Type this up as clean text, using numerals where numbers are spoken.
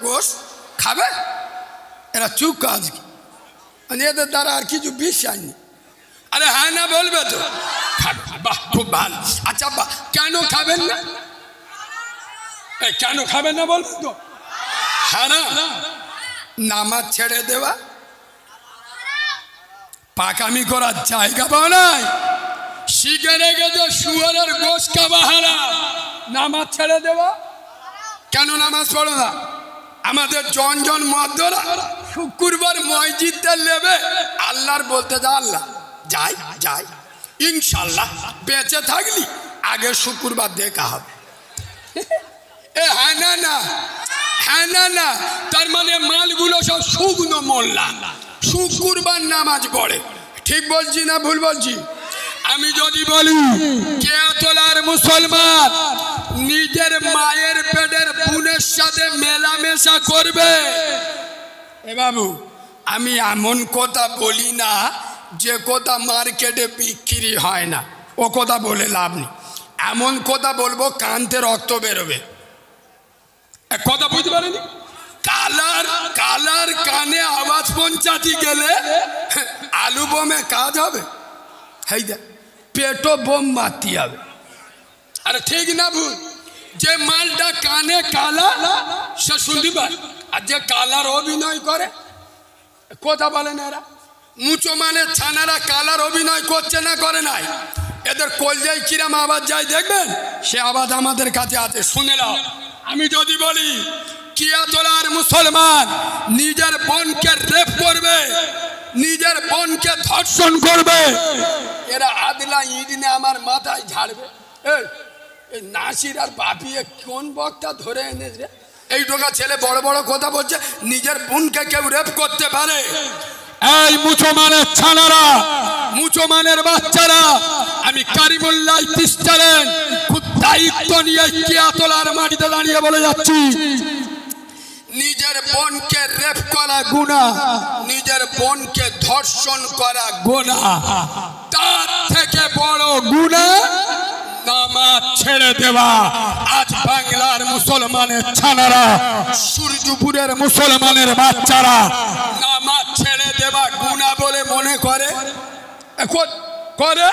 গোশ খাবে? এরা চুপ আজকে, এদের দ্বারা আর কিছু বিশ্বাস নেই। আরে হ্যাঁ না বলবে তো, খাবে। বাহ, খুব ভালো। আচ্ছা বাহ, কেন খাবেন না? কেন খাবেন না বলবেন তো? হ্যাঁ না, নামাজ ছেড়ে দেওয়া, পাকামি করার জায়গা পাও নাই, শিখে রেখেছে শুয়োরের গোশ খাওয়া হারাম, নামাজ ছেড়ে দেওয়া। কেন নামাজ পড়ো না? আমাদের জন মদ্দরা শুক্রবার মসজিদে নেবে, আল্লাহর বলতে যা, আল্লাহ যাই যাই ইনশাল্লাহ বেঁচে থাকলি আগে শুক্রবার দেখা হবে। হ্যাঁ না না, হ্যাঁ না না, তার মানে মালগুলো সব শুকনো মোল্লা, শুক্রবার নামাজ পড়ে। ঠিক বলছি না ভুল বলছি? আমি যদি বলি কেয়াতলার মুসলমান নিজের মায়ের পেটের বোনের সাথে মেলামেশা করবে, এ বাবু আমি এমন কথা বলি না যে কথা মার্কেটে বিক্রি হয় না, ও কথা বলে লাভ নেই। এমন কথা বলবো কানতে রক্ত বেরোবে। এক কথা বুঝতে পারেনি? কালার কালার কানে আওয়াজ পৌঁছাতে গেলে আলু বোমে কাজ হবে, এই দেখ পেটো বোম মারতে হবে। আরে ঠিক না ভুল? যে মালটা কানে কালা সে শুনতে পায়, আর যে কালার অভিনয় করে, কথা বলেন এরা মুচো মানে ছানারা কালার অভিনয় করছে না করে নাই? এদের কলজায় কিরাম আওয়াজ যায় দেখবেন, সে আওয়াজ আমাদের কাছে আছে, শুনে নাও। আমি যদি বলি কিয়াতলার মুসলমান নিজের বোনকে রেপ করবে, নিজের বোনকে ধর্ষণ করবে, এরা আদলা ইট নিয়ে আমার মাথায় ঝাড়বে। এই নাসির আর বাপিয়ে কোন বক্তা ধরে এনেছে? এই টোকা ছেলে বড় বড় কথা বলছে, নিজের বোনকে কেউ রেপ করতে পারে? এই মুসলমানের ছানারা, মুসলমানের বাচ্চারা, আমি কারিমুল্লাহ তিস্তারেন খুব দায়িত্ব নিয়ে কিয়াতলার মাটিতে দাঁড়িয়ে বলে যাচ্ছি, নিজের বোনকে রেপ করা গুনাহ, নিজের বোনকে ধর্ষণ করা গুনাহ, তার থেকে বড় গুনাহ নামাজ ছেড়ে দেওয়া। আজ বাংলার মুসলমানের ছানারা, সূর্যপুরের মুসলমানের বাচ্চারা নামাজ ছেড়ে দেওয়া গুনাহ বলে মনে করে, করে